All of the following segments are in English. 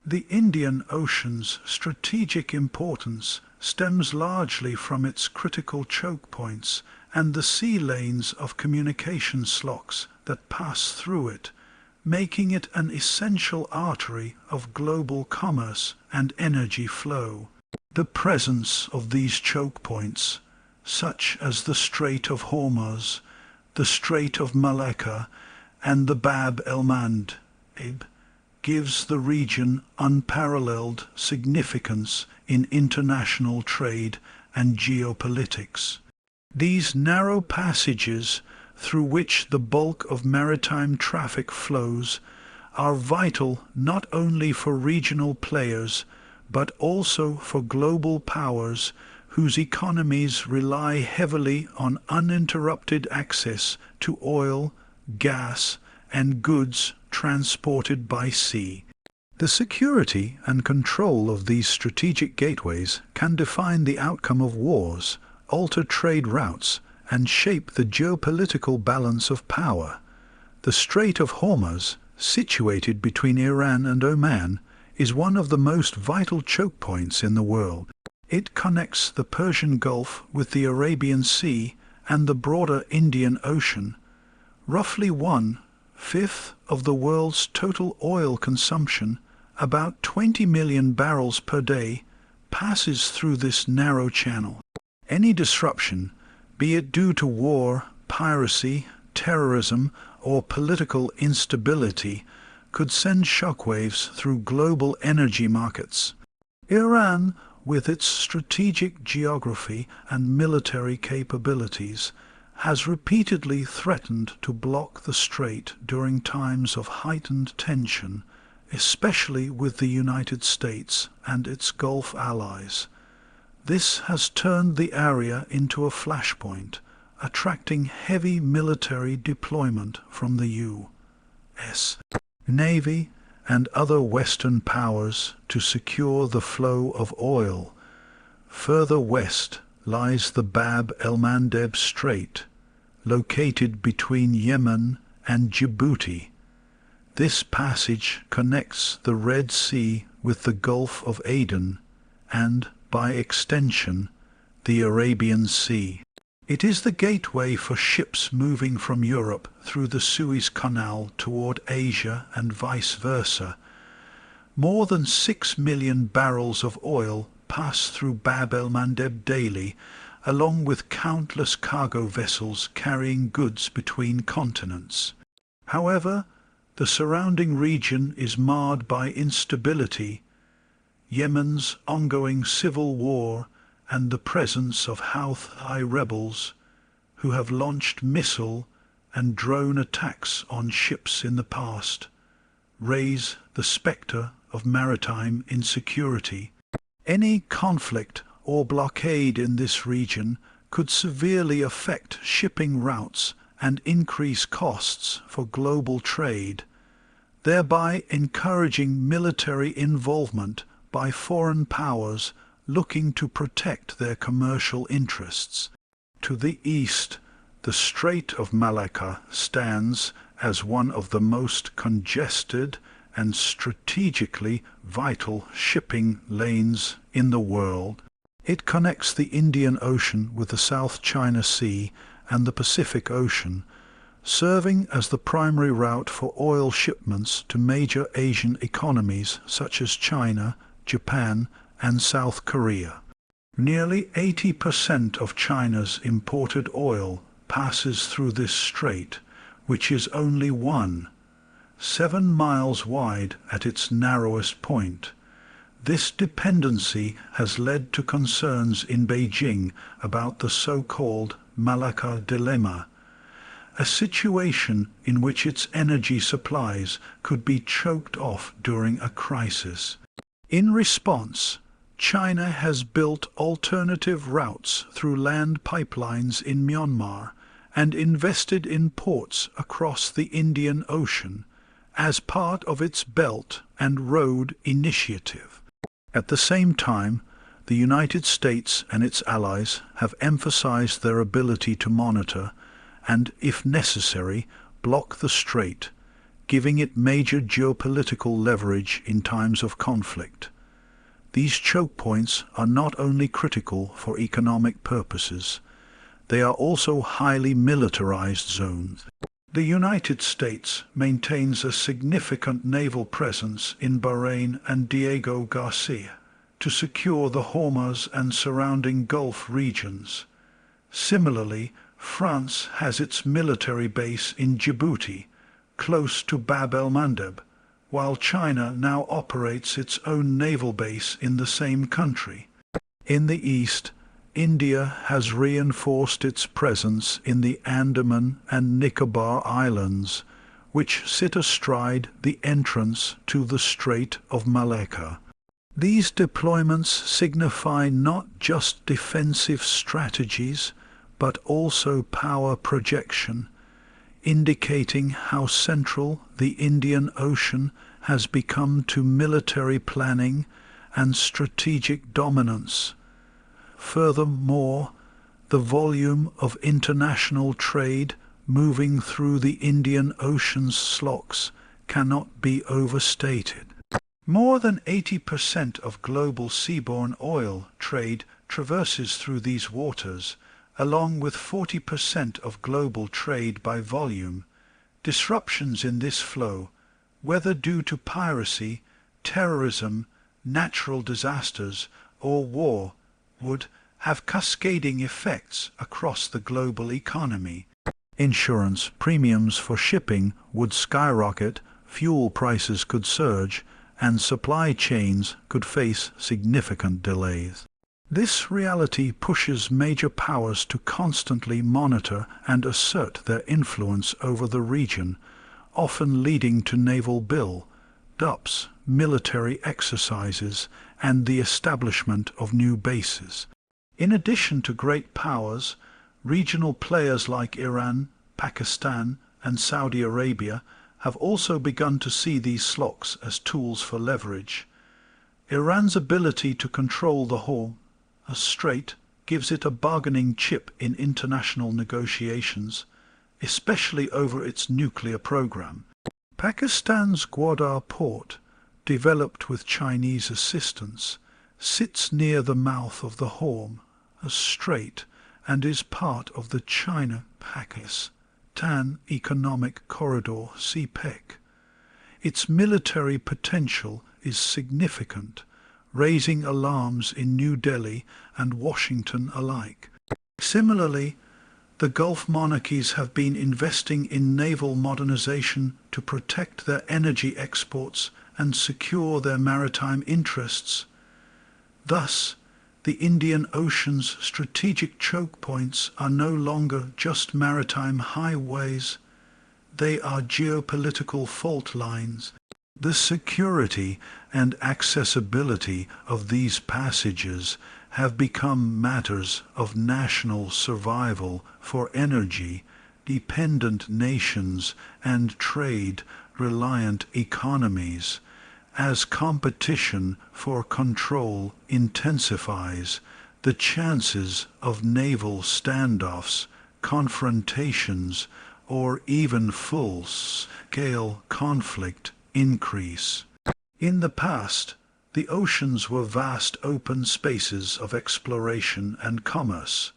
The Indian Ocean's strategic importance stems largely from its critical choke points and the sea lanes of communication slocks that pass through it, making it an essential artery of global commerce and energy flow. The presence of these choke points, such as the Strait of Hormuz, the Strait of Malacca, and the Bab el-Mandeb, gives the region unparalleled significance in international trade and geopolitics. These narrow passages through which the bulk of maritime traffic flows are vital not only for regional players but also for global powers whose economies rely heavily on uninterrupted access to oil, gas, and goods transported by sea. The security and control of these strategic gateways can define the outcome of wars, alter trade routes, and shape the geopolitical balance of power. The Strait of Hormuz, situated between Iran and Oman, is one of the most vital choke points in the world. It connects the Persian Gulf with the Arabian Sea and the broader Indian Ocean. Roughly 1/5 of the world's total oil consumption, about 20 million barrels per day, passes through this narrow channel. Any disruption, be it due to war, piracy, terrorism, or political instability, could send shockwaves through global energy markets. Iran, with its strategic geography and military capabilities, has repeatedly threatened to block the strait during times of heightened tension, especially with the United States and its Gulf allies. This has turned the area into a flashpoint, attracting heavy military deployment from the U.S. Navy and other Western powers to secure the flow of oil. Further west lies the Bab el-Mandeb Strait, located between Yemen and Djibouti. This passage connects the Red Sea with the Gulf of Aden and, by extension, the Arabian Sea. It is the gateway for ships moving from Europe through the Suez Canal toward Asia and vice versa. More than 6 million barrels of oil pass through Bab el-Mandeb daily, along with countless cargo vessels carrying goods between continents. However, the surrounding region is marred by instability. Yemen's ongoing civil war and the presence of Houthi rebels who have launched missile and drone attacks on ships in the past raise the spectre of maritime insecurity. Any conflict or blockade in this region could severely affect shipping routes and increase costs for global trade, thereby encouraging military involvement by foreign powers looking to protect their commercial interests. To the east, the Strait of Malacca stands as one of the most congested and strategically vital shipping lanes in the world. It connects the Indian Ocean with the South China Sea and the Pacific Ocean, serving as the primary route for oil shipments to major Asian economies such as China, Japan, and South Korea. Nearly 80% of China's imported oil passes through this strait, which is only 7 miles wide at its narrowest point. This dependency has led to concerns in Beijing about the so-called Malacca dilemma, a situation in which its energy supplies could be choked off during a crisis. In response, China has built alternative routes through land pipelines in Myanmar and invested in ports across the Indian Ocean as part of its Belt and Road Initiative. At the same time, the United States and its allies have emphasized their ability to monitor and, if necessary, block the strait, giving it major geopolitical leverage in times of conflict. These choke points are not only critical for economic purposes, they are also highly militarized zones. The United States maintains a significant naval presence in Bahrain and Diego Garcia to secure the Hormuz and surrounding Gulf regions. Similarly, France has its military base in Djibouti, close to Bab el-Mandeb, while China now operates its own naval base in the same country. In the east, India has reinforced its presence in the Andaman and Nicobar Islands, which sit astride the entrance to the Strait of Malacca. These deployments signify not just defensive strategies, but also power projection, indicating how central the Indian Ocean has become to military planning and strategic dominance. Furthermore, the volume of international trade moving through the Indian Ocean's slocks cannot be overstated. More than 80% of global seaborne oil trade traverses through these waters, along with 40% of global trade by volume. Disruptions in this flow, whether due to piracy, terrorism, natural disasters, or war, would have cascading effects across the global economy. Insurance premiums for shipping would skyrocket, fuel prices could surge, and supply chains could face significant delays. This reality pushes major powers to constantly monitor and assert their influence over the region, often leading to naval buildups, military exercises, and the establishment of new bases. In addition to great powers, regional players like Iran, Pakistan, and Saudi Arabia have also begun to see these slocks as tools for leverage. Iran's ability to control the Hormuz Strait gives it a bargaining chip in international negotiations, especially over its nuclear program. Pakistan's Gwadar port, developed with Chinese assistance, sits near the mouth of the Hormuz Strait and is part of the China-Pakistan Economic Corridor (CPEC). Its military potential is significant, raising alarms in New Delhi and Washington alike. Similarly, the Gulf monarchies have been investing in naval modernization to protect their energy exports and secure their maritime interests. Thus, the Indian Ocean's strategic choke points are no longer just maritime highways, they are geopolitical fault lines. The security and accessibility of these passages have become matters of national survival for energy-dependent nations and trade-reliant economies. As competition for control intensifies, the chances of naval standoffs, confrontations, or even full-scale conflict increase. In the past, the oceans were vast open spaces of exploration and commerce.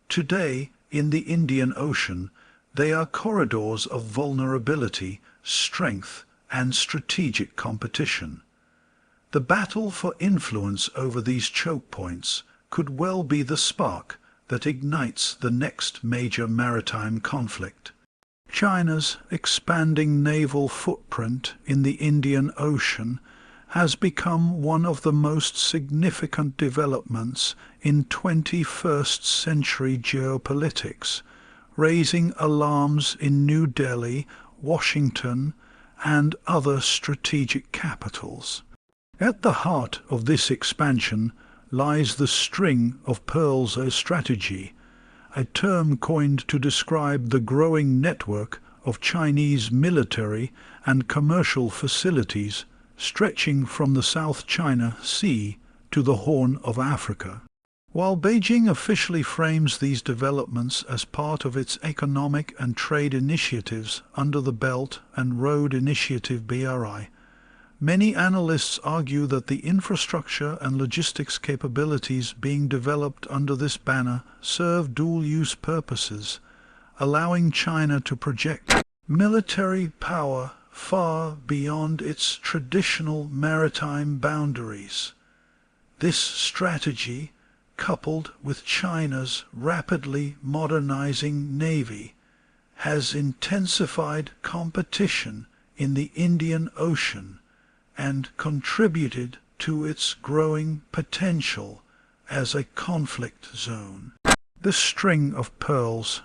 Today, in the Indian Ocean, they are corridors of vulnerability, strength, and strategic competition. The battle for influence over these choke points could well be the spark that ignites the next major maritime conflict. China's expanding naval footprint in the Indian Ocean has become one of the most significant developments in 21st century geopolitics, raising alarms in New Delhi, Washington, and other strategic capitals. At the heart of this expansion lies the string of pearls strategy, a term coined to describe the growing network of Chinese military and commercial facilities stretching from the South China Sea to the Horn of Africa. While Beijing officially frames these developments as part of its economic and trade initiatives under the Belt and Road Initiative (BRI), many analysts argue that the infrastructure and logistics capabilities being developed under this banner serve dual-use purposes, allowing China to project military power far beyond its traditional maritime boundaries. This strategy, coupled with China's rapidly modernizing navy, has intensified competition in the Indian Ocean and contributed to its growing potential as a conflict zone. The string of pearls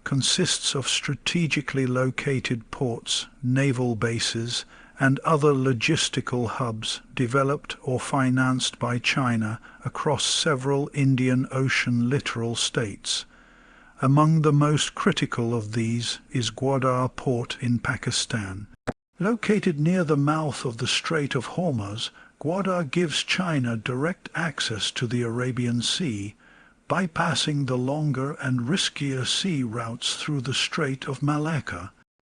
consists of strategically located ports, naval bases, and other logistical hubs developed or financed by China across several Indian Ocean littoral states. Among the most critical of these is Gwadar Port in Pakistan. Located near the mouth of the Strait of Hormuz, Gwadar gives China direct access to the Arabian Sea, bypassing the longer and riskier sea routes through the Strait of Malacca.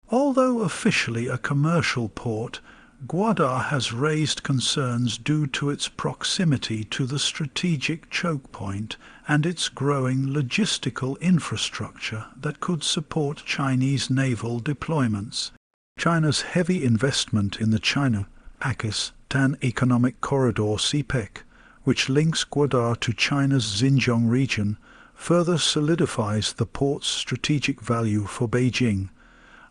Although officially a commercial port, Gwadar has raised concerns due to its proximity to the strategic choke point and its growing logistical infrastructure that could support Chinese naval deployments. China's heavy investment in the China-Pakistan Economic Corridor (CPEC), which links Gwadar to China's Xinjiang region, further solidifies the port's strategic value for Beijing.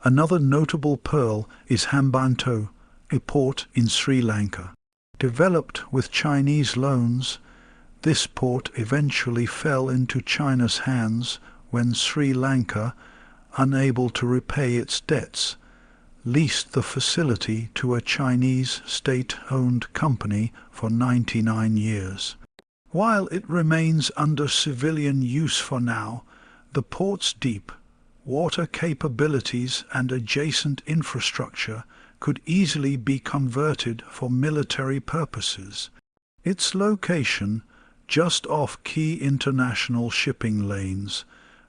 Another notable pearl is Hambantota, a port in Sri Lanka. Developed with Chinese loans, this port eventually fell into China's hands when Sri Lanka, unable to repay its debts, leased the facility to a Chinese state-owned company for 99 years. While it remains under civilian use for now, the port's deep water capabilities and adjacent infrastructure could easily be converted for military purposes. Its location, just off key international shipping lanes,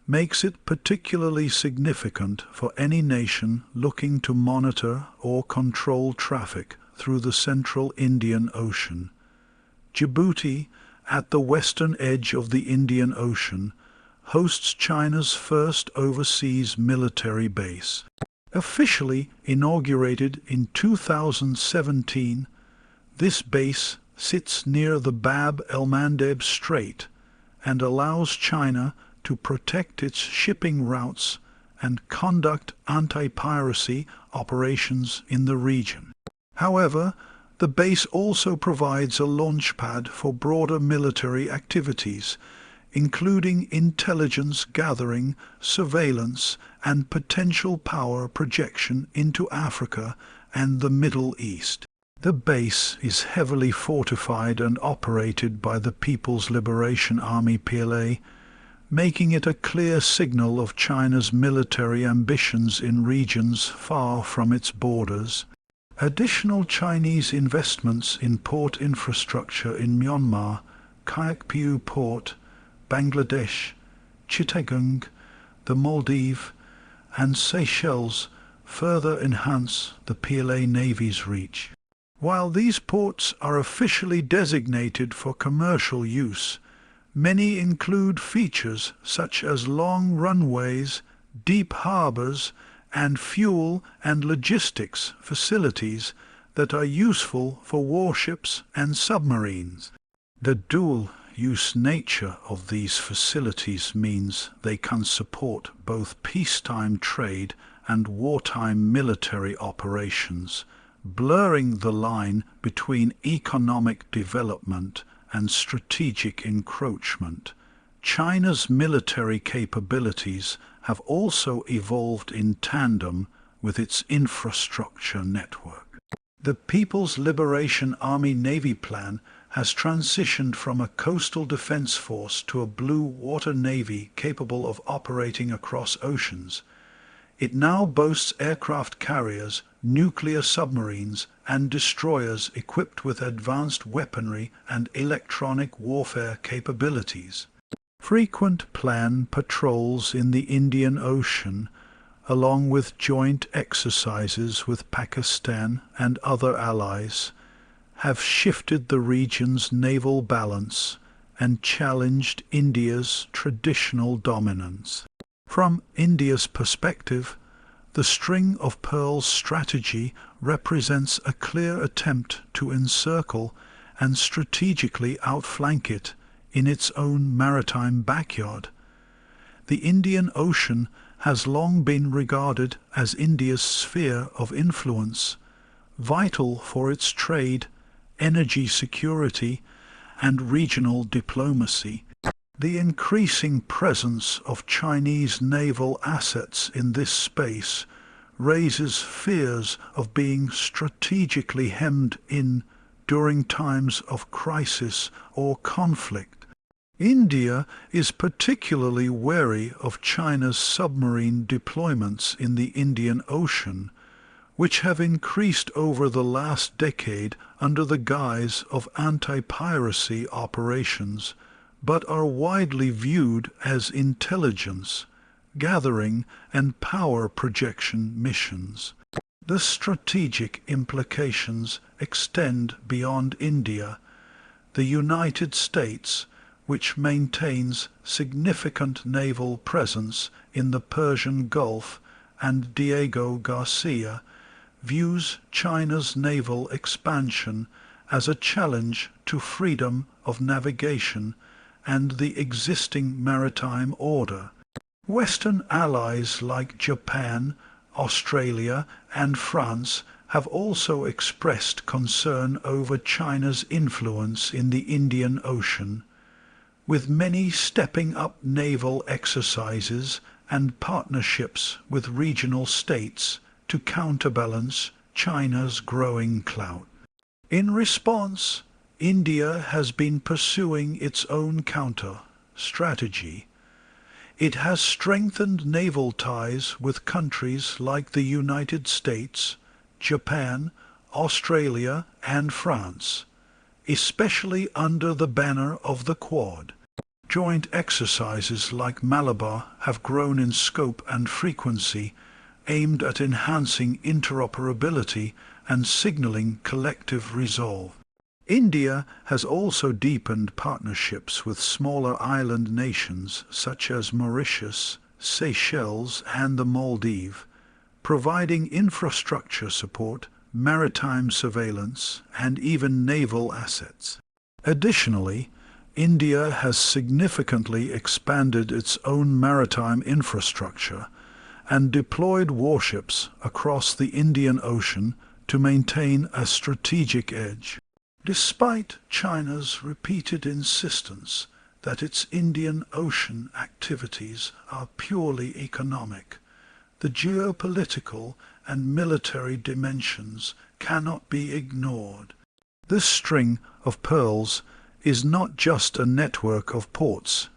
makes it particularly significant for any nation looking to monitor or control traffic through the central Indian Ocean. Djibouti, at the western edge of the Indian Ocean, hosts China's first overseas military base. Officially inaugurated in 2017, this base sits near the Bab el-Mandeb Strait and allows China to protect its shipping routes and conduct anti-piracy operations in the region. However, the base also provides a launchpad for broader military activities, including intelligence gathering, surveillance, and potential power projection into Africa and the Middle East. The base is heavily fortified and operated by the People's Liberation Army (PLA, making it a clear signal of China's military ambitions in regions far from its borders. Additional Chinese investments in port infrastructure in Myanmar, Kayakpiu Port, Bangladesh, Chittagong, the Maldives, and Seychelles further enhance the PLA Navy's reach. While these ports are officially designated for commercial use, many include features such as long runways, deep harbors, and fuel and logistics facilities that are useful for warships and submarines. The dual-use nature of these facilities means they can support both peacetime trade and wartime military operations, blurring the line between economic development and strategic encroachment. China's military capabilities have also evolved in tandem with its infrastructure network. The People's Liberation Army Navy plan has transitioned from a coastal defense force to a blue water navy capable of operating across oceans. It now boasts aircraft carriers, nuclear submarines, and destroyers equipped with advanced weaponry and electronic warfare capabilities. Frequent planned patrols in the Indian Ocean, along with joint exercises with Pakistan and other allies, have shifted the region's naval balance and challenged India's traditional dominance. From India's perspective, the string of pearls strategy represents a clear attempt to encircle and strategically outflank it in its own maritime backyard. The Indian Ocean has long been regarded as India's sphere of influence, vital for its trade, energy security, and regional diplomacy. The increasing presence of Chinese naval assets in this space raises fears of being strategically hemmed in during times of crisis or conflict. India is particularly wary of China's submarine deployments in the Indian Ocean, which have increased over the last decade under the guise of anti-piracy operations, but are widely viewed as intelligence, gathering and power projection missions. The strategic implications extend beyond India. The United States, which maintains significant naval presence in the Persian Gulf, and Diego Garcia, views China's naval expansion as a challenge to freedom of navigation and the existing maritime order. Western allies like Japan, Australia, and France have also expressed concern over China's influence in the Indian Ocean, with many stepping up naval exercises and partnerships with regional states to counterbalance China's growing clout. In response, India has been pursuing its own counter-strategy. It has strengthened naval ties with countries like the United States, Japan, Australia, and France, especially under the banner of the Quad. Joint exercises like Malabar have grown in scope and frequency, aimed at enhancing interoperability and signaling collective resolve. India has also deepened partnerships with smaller island nations such as Mauritius, Seychelles, and the Maldives, providing infrastructure support, maritime surveillance, and even naval assets. Additionally, India has significantly expanded its own maritime infrastructure and deployed warships across the Indian Ocean to maintain a strategic edge. Despite China's repeated insistence that its Indian Ocean activities are purely economic, the geopolitical and military dimensions cannot be ignored. This string of pearls is not just a network of ports.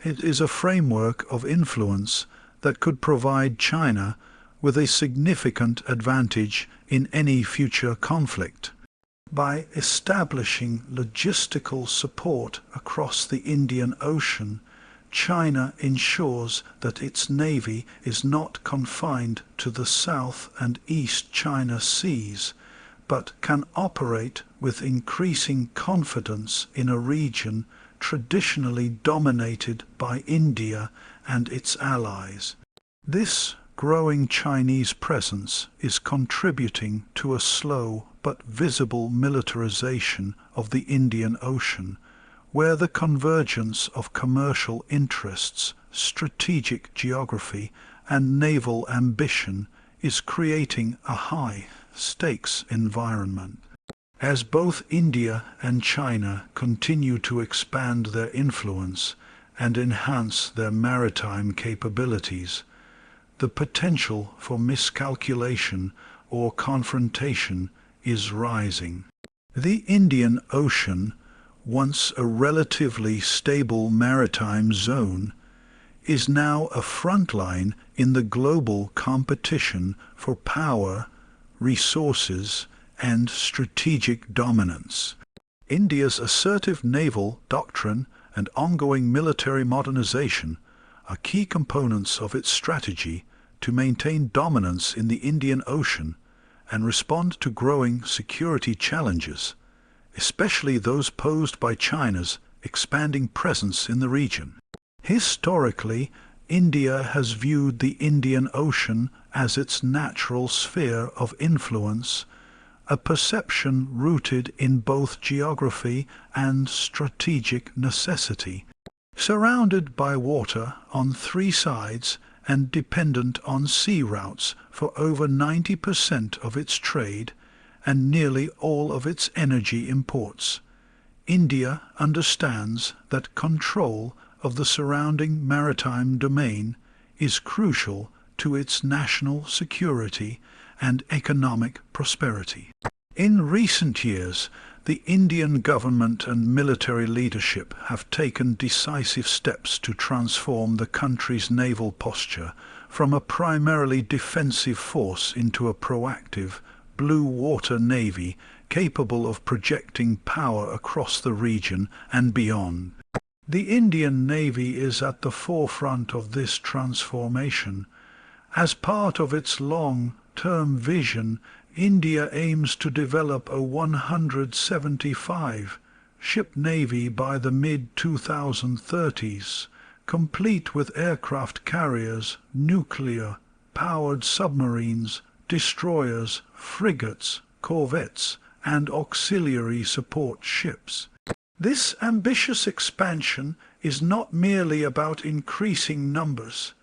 It is a framework of influence that could provide China with a significant advantage in any future conflict. By establishing logistical support across the Indian Ocean, China ensures that its navy is not confined to the South and East China Seas, but can operate with increasing confidence in a region traditionally dominated by India and its allies. This growing Chinese presence is contributing to a slow but visible militarization of the Indian Ocean, where the convergence of commercial interests, strategic geography, and naval ambition is creating a high-stakes environment. As both India and China continue to expand their influence and enhance their maritime capabilities, the potential for miscalculation or confrontation is rising. The Indian Ocean, once a relatively stable maritime zone, is now a front line in the global competition for power, resources, and strategic dominance. India's assertive naval doctrine and ongoing military modernization are key components of its strategy to maintain dominance in the Indian Ocean and respond to growing security challenges, especially those posed by China's expanding presence in the region. Historically, India has viewed the Indian Ocean as its natural sphere of influence, a perception rooted in both geography and strategic necessity. Surrounded by water on three sides and dependent on sea routes for over 90% of its trade and nearly all of its energy imports, India understands that control of the surrounding maritime domain is crucial to its national security and economic prosperity. In recent years, the Indian government and military leadership have taken decisive steps to transform the country's naval posture from a primarily defensive force into a proactive, blue water navy capable of projecting power across the region and beyond. The Indian Navy is at the forefront of this transformation. As part of its long-term vision, India aims to develop a 175-ship navy by the mid-2030s, complete with aircraft carriers, nuclear-powered submarines, destroyers, frigates, corvettes, and auxiliary support ships. This ambitious expansion is not merely about increasing numbers.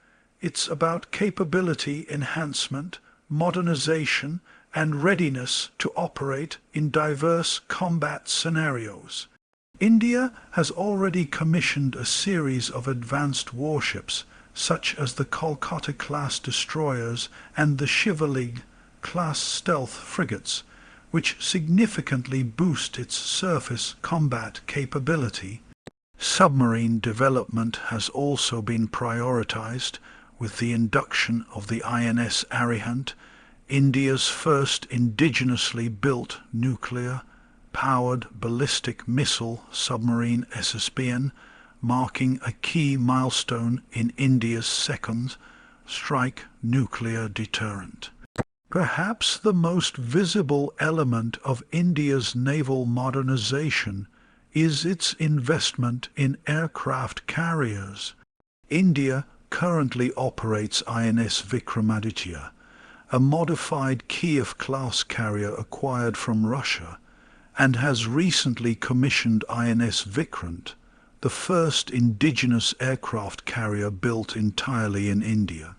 It's about capability enhancement, modernization, and readiness to operate in diverse combat scenarios. India has already commissioned a series of advanced warships, such as the Kolkata-class destroyers and the Shivalik-class stealth frigates, which significantly boost its surface combat capability. Submarine development has also been prioritized with the induction of the INS Arihant, India's first indigenously built nuclear-powered ballistic missile submarine SSBN, marking a key milestone in India's second strike nuclear deterrent. Perhaps the most visible element of India's naval modernization is its investment in aircraft carriers. India currently operates INS Vikramaditya, a modified Kiev-class carrier acquired from Russia, and has recently commissioned INS Vikrant, the first indigenous aircraft carrier built entirely in India.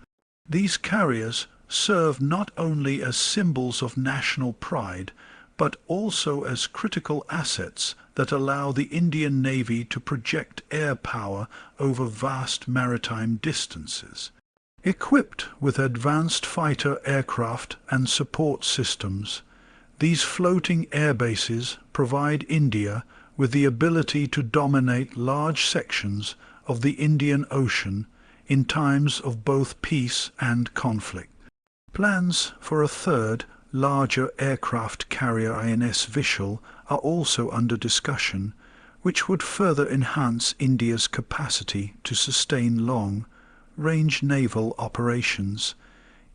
These carriers serve not only as symbols of national pride, but also as critical assets that allow the Indian Navy to project air power over vast maritime distances. Equipped with advanced fighter aircraft and support systems, these floating air bases provide India with the ability to dominate large sections of the Indian Ocean in times of both peace and conflict. Plans for a third, larger aircraft carrier INS Vishal are also under discussion, which would further enhance India's capacity to sustain long-range naval operations.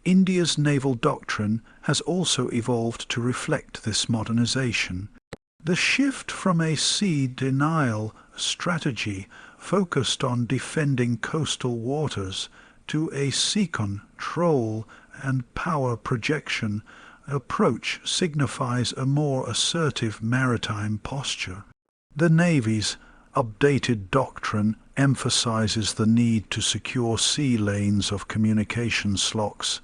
India's naval doctrine has also evolved to reflect this modernization. The shift from a sea denial strategy focused on defending coastal waters to a sea control and power projection approach signifies a more assertive maritime posture. The Navy's updated doctrine emphasizes the need to secure sea lanes of communication slocks,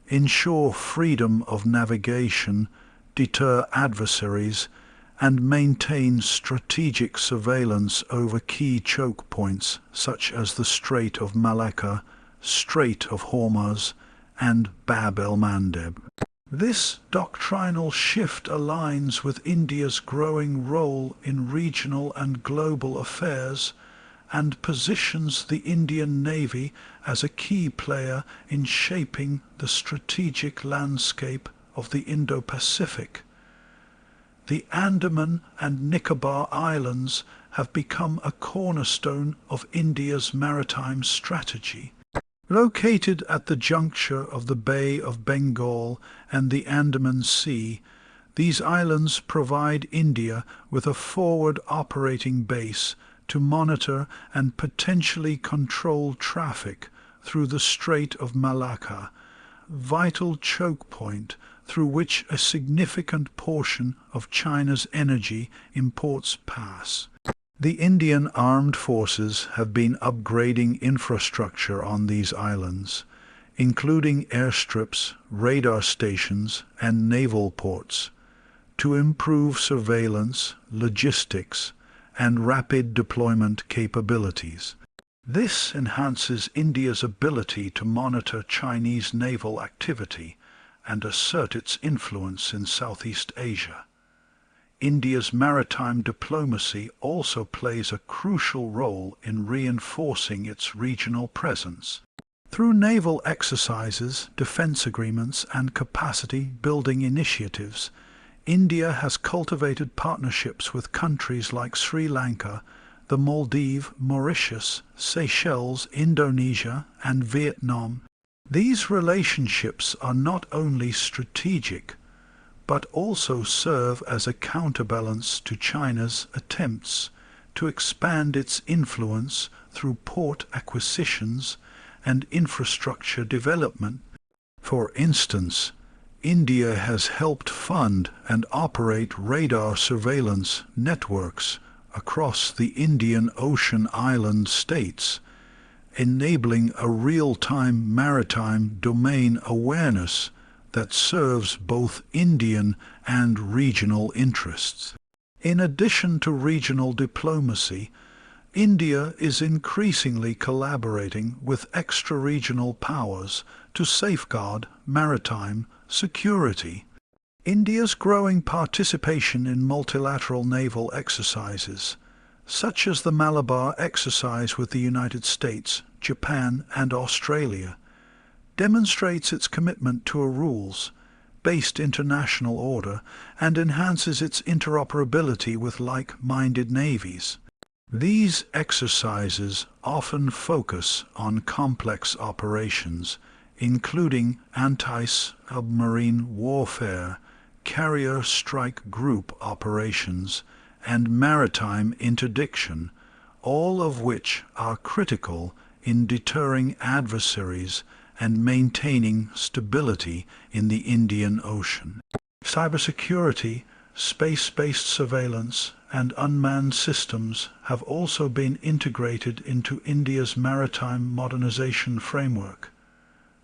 ensure freedom of navigation, deter adversaries, and maintain strategic surveillance over key choke points such as the Strait of Malacca, Strait of Hormuz, and Bab el-Mandeb. This doctrinal shift aligns with India's growing role in regional and global affairs and positions the Indian Navy as a key player in shaping the strategic landscape of the Indo-Pacific. The Andaman and Nicobar Islands have become a cornerstone of India's maritime strategy. Located at the juncture of the Bay of Bengal and the Andaman Sea, these islands provide India with a forward operating base to monitor and potentially control traffic through the Strait of Malacca, vital choke point through which a significant portion of China's energy imports pass. The Indian armed forces have been upgrading infrastructure on these islands, including airstrips, radar stations, and naval ports, to improve surveillance, logistics, and rapid deployment capabilities. This enhances India's ability to monitor Chinese naval activity and assert its influence in Southeast Asia. India's maritime diplomacy also plays a crucial role in reinforcing its regional presence. Through naval exercises, defense agreements, and capacity-building initiatives, India has cultivated partnerships with countries like Sri Lanka, the Maldives, Mauritius, Seychelles, Indonesia, and Vietnam. These relationships are not only strategic, but also serve as a counterbalance to China's attempts to expand its influence through port acquisitions and infrastructure development. For instance, India has helped fund and operate radar surveillance networks across the Indian Ocean island states, enabling a real-time maritime domain awareness that serves both Indian and regional interests. In addition to regional diplomacy, India is increasingly collaborating with extra-regional powers to safeguard maritime security. India's growing participation in multilateral naval exercises, such as the Malabar exercise with the United States, Japan, and Australia, demonstrates its commitment to a rules-based international order and enhances its interoperability with like-minded navies. These exercises often focus on complex operations, including anti-submarine warfare, carrier strike group operations, and maritime interdiction, all of which are critical in deterring adversaries and maintaining stability in the Indian Ocean. Cybersecurity, space-based surveillance, and unmanned systems have also been integrated into India's maritime modernization framework.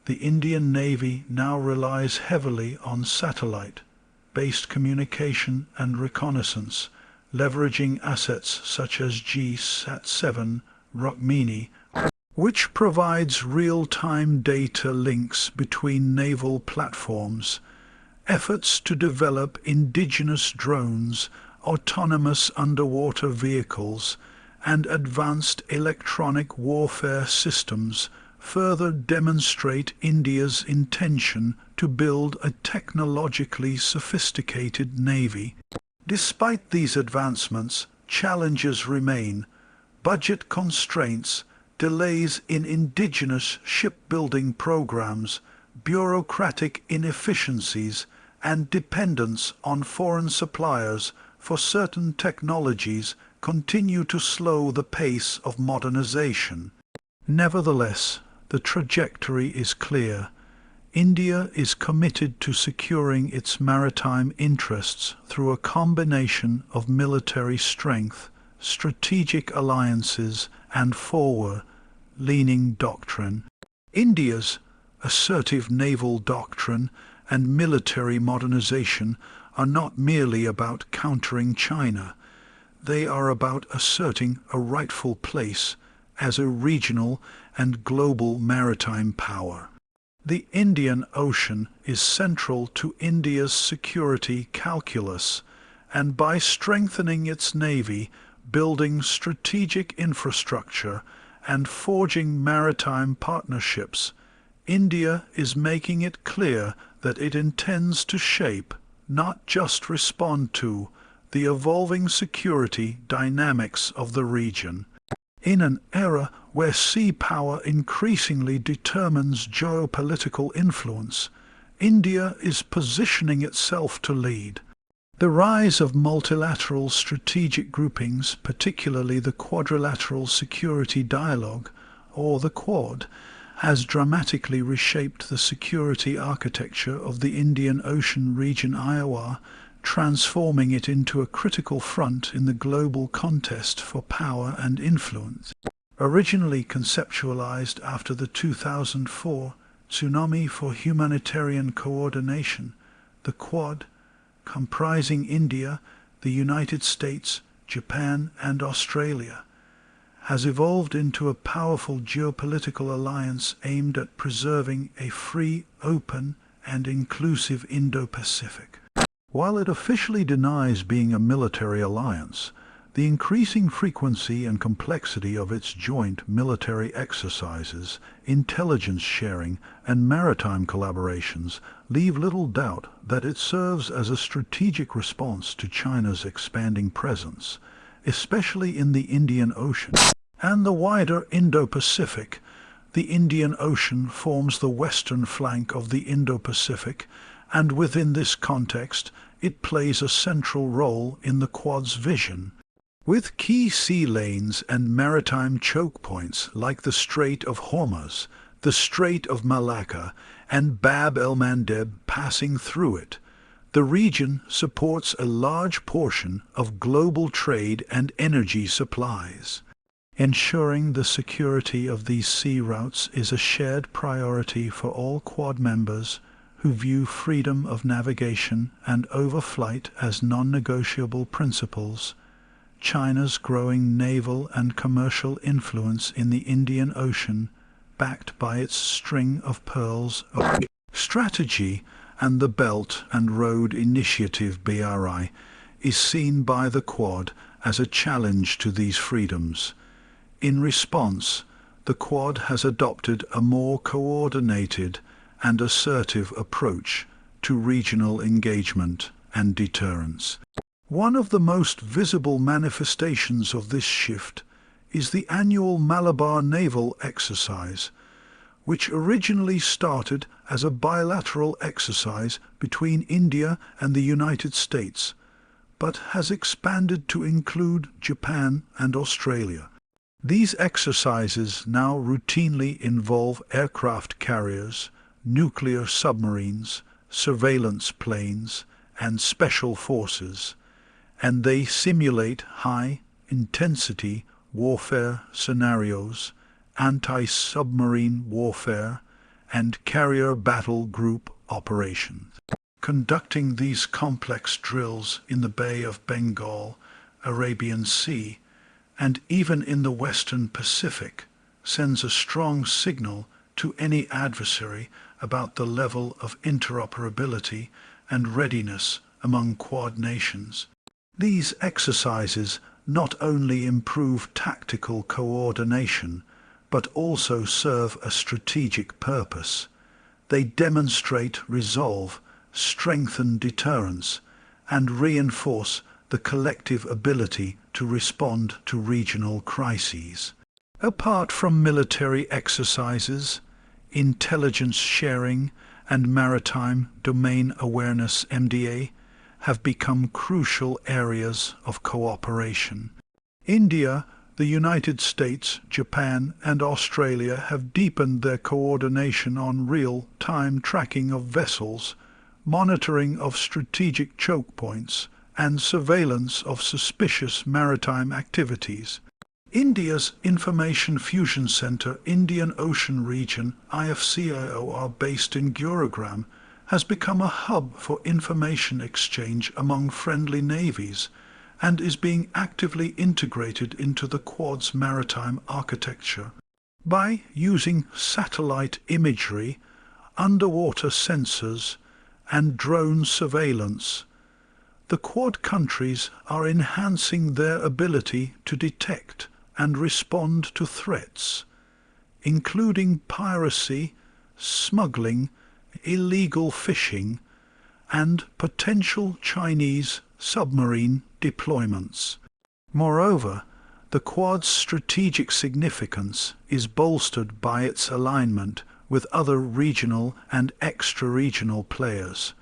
The Indian Navy now relies heavily on satellite-based communication and reconnaissance, leveraging assets such as GSAT-7 Rukmini, which provides real-time data links between naval platforms. Efforts to develop indigenous drones, autonomous underwater vehicles, and advanced electronic warfare systems further demonstrate India's intention to build a technologically sophisticated navy. Despite these advancements, challenges remain: budget constraints, delays in indigenous shipbuilding programs, bureaucratic inefficiencies, and dependence on foreign suppliers for certain technologies continue to slow the pace of modernization. Nevertheless, the trajectory is clear. India is committed to securing its maritime interests through a combination of military strength, strategic alliances, and forward-leaning doctrine. India's assertive naval doctrine and military modernization are not merely about countering China. They are about asserting a rightful place as a regional and global maritime power. The Indian Ocean is central to India's security calculus, and by strengthening its navy, building strategic infrastructure, and forging maritime partnerships, India is making it clear that it intends to shape not just respond to, the evolving security dynamics of the region. In an era where sea power increasingly determines geopolitical influence, India is positioning itself to lead. The rise of multilateral strategic groupings, particularly the Quadrilateral Security Dialogue, or the Quad, has dramatically reshaped the security architecture of the Indian Ocean region, transforming it into a critical front in the global contest for power and influence. Originally conceptualized after the 2004 Tsunami for Humanitarian Coordination, the Quad, comprising India, the United States, Japan and Australia, has evolved into a powerful geopolitical alliance aimed at preserving a free, open and inclusive Indo-Pacific. While it officially denies being a military alliance, the increasing frequency and complexity of its joint military exercises, intelligence sharing and maritime collaborations leave little doubt that it serves as a strategic response to China's expanding presence, especially in the Indian Ocean and the wider Indo-Pacific. The Indian Ocean forms the western flank of the Indo-Pacific, and within this context it plays a central role in the Quad's vision. With key sea lanes and maritime choke points like the Strait of Hormuz, the Strait of Malacca, and Bab el-Mandeb passing through it, the region supports a large portion of global trade and energy supplies. Ensuring the security of these sea routes is a shared priority for all Quad members who view freedom of navigation and overflight as non-negotiable principles. China's growing naval and commercial influence in the Indian Ocean, backed by its string of pearls of strategy and the Belt and Road Initiative (BRI), is seen by the Quad as a challenge to these freedoms. In response, the Quad has adopted a more coordinated and assertive approach to regional engagement and deterrence. One of the most visible manifestations of this shift is the annual Malabar naval exercise, which originally started as a bilateral exercise between India and the United States, but has expanded to include Japan and Australia. These exercises now routinely involve aircraft carriers, nuclear submarines, surveillance planes, and special forces, and they simulate high-intensity warfare scenarios, anti-submarine warfare, and carrier battle group operations. Conducting these complex drills in the Bay of Bengal, Arabian Sea, and even in the Western Pacific sends a strong signal to any adversary about the level of interoperability and readiness among Quad nations. These exercises not only improve tactical coordination, but also serve a strategic purpose. They demonstrate resolve, strengthen deterrence, and reinforce the collective ability to respond to regional crises. Apart from military exercises, intelligence sharing and maritime domain awareness (MDA) have become crucial areas of cooperation. India, the United States, Japan and Australia have deepened their coordination on real-time tracking of vessels, monitoring of strategic choke points, and surveillance of suspicious maritime activities. India's Information Fusion Centre, Indian Ocean Region, IFCIOR, based in Gurugram, has become a hub for information exchange among friendly navies and is being actively integrated into the Quad's maritime architecture. By using satellite imagery, underwater sensors, and drone surveillance, the Quad countries are enhancing their ability to detect and respond to threats, including piracy, smuggling, illegal fishing, and potential Chinese submarine deployments. Moreover, the Quad's strategic significance is bolstered by its alignment with other regional and extra-regional players.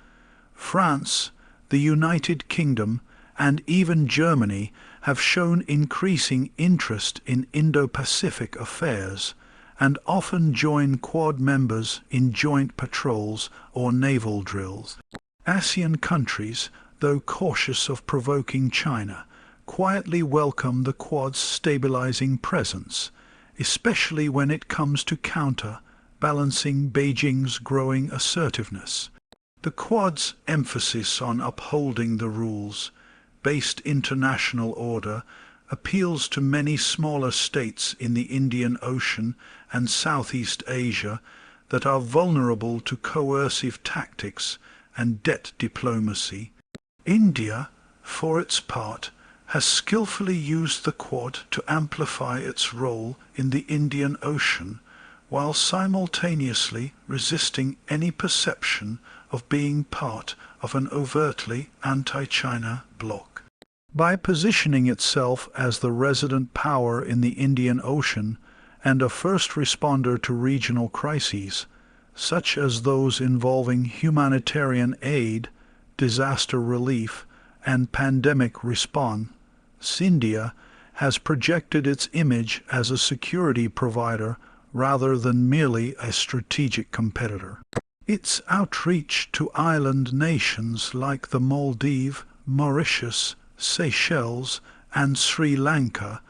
France, the United Kingdom, and even Germany have shown increasing interest in Indo-Pacific affairs and often join Quad members in joint patrols or naval drills. ASEAN countries, though cautious of provoking China, quietly welcome the Quad's stabilizing presence, especially when it comes to counter-balancing Beijing's growing assertiveness. The Quad's emphasis on upholding the rules-based international order appeals to many smaller states in the Indian Ocean and Southeast Asia that are vulnerable to coercive tactics and debt diplomacy. India, for its part, has skillfully used the Quad to amplify its role in the Indian Ocean, while simultaneously resisting any perception of being part of an overtly anti-China bloc. By positioning itself as the resident power in the Indian Ocean and a first responder to regional crises, such as those involving humanitarian aid, disaster relief, and pandemic response, India has projected its image as a security provider rather than merely a strategic competitor. Its outreach to island nations like the Maldives, Mauritius, Seychelles, and Sri Lanka,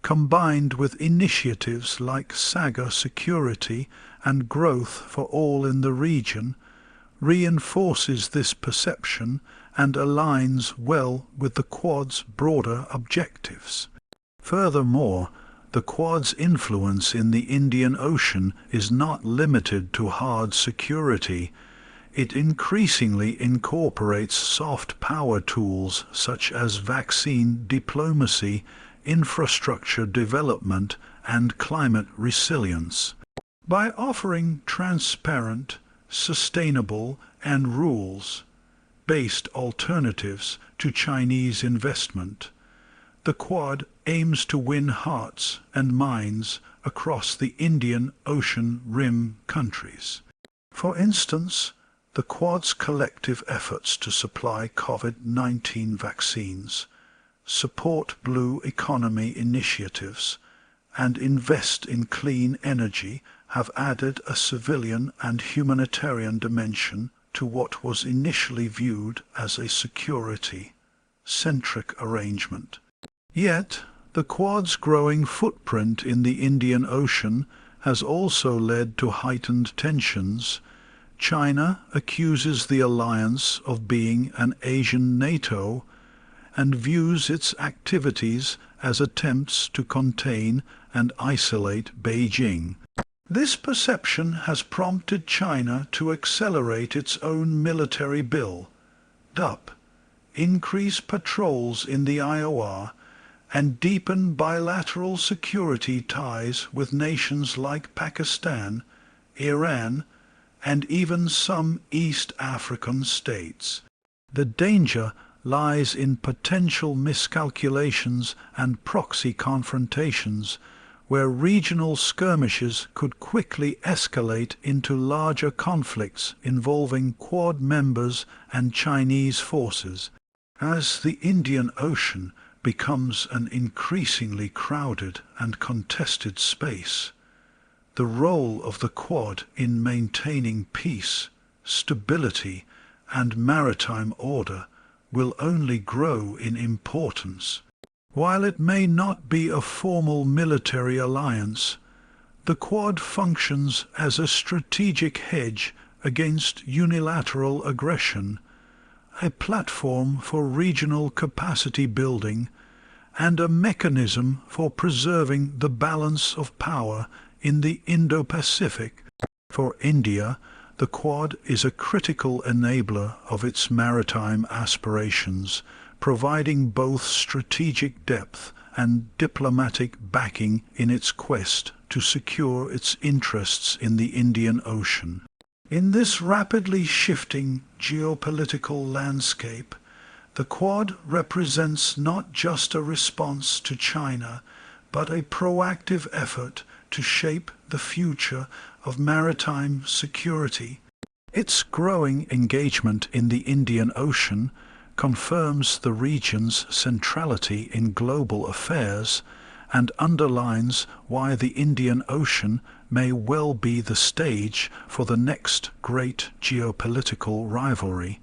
combined with initiatives like Saga Security and Growth for All in the region, reinforces this perception and aligns well with the Quad's broader objectives. Furthermore, the Quad's influence in the Indian Ocean is not limited to hard security. It increasingly incorporates soft power tools such as vaccine diplomacy, infrastructure development, and climate resilience. By offering transparent, sustainable, and rules-based alternatives to Chinese investment, the Quad aims to win hearts and minds across the Indian Ocean Rim countries. For instance, the Quad's collective efforts to supply COVID-19 vaccines, support blue economy initiatives, and invest in clean energy have added a civilian and humanitarian dimension to what was initially viewed as a security-centric arrangement. Yet, the Quad's growing footprint in the Indian Ocean has also led to heightened tensions. China accuses the alliance of being an Asian NATO and views its activities as attempts to contain and isolate Beijing. This perception has prompted China to accelerate its own military build-up, increase patrols in the IOR, and deepen bilateral security ties with nations like Pakistan, Iran, and even some East African states. The danger lies in potential miscalculations and proxy confrontations, where regional skirmishes could quickly escalate into larger conflicts involving Quad members and Chinese forces. As the Indian Ocean becomes an increasingly crowded and contested space, the role of the Quad in maintaining peace, stability, and maritime order will only grow in importance. While it may not be a formal military alliance, the Quad functions as a strategic hedge against unilateral aggression, a platform for regional capacity building, and a mechanism for preserving the balance of power in the Indo-Pacific. For India, the Quad is a critical enabler of its maritime aspirations, providing both strategic depth and diplomatic backing in its quest to secure its interests in the Indian Ocean. In this rapidly shifting geopolitical landscape, the Quad represents not just a response to China, but a proactive effort to shape the future of maritime security. Its growing engagement in the Indian Ocean confirms the region's centrality in global affairs and underlines why the Indian Ocean may well be the stage for the next great geopolitical rivalry.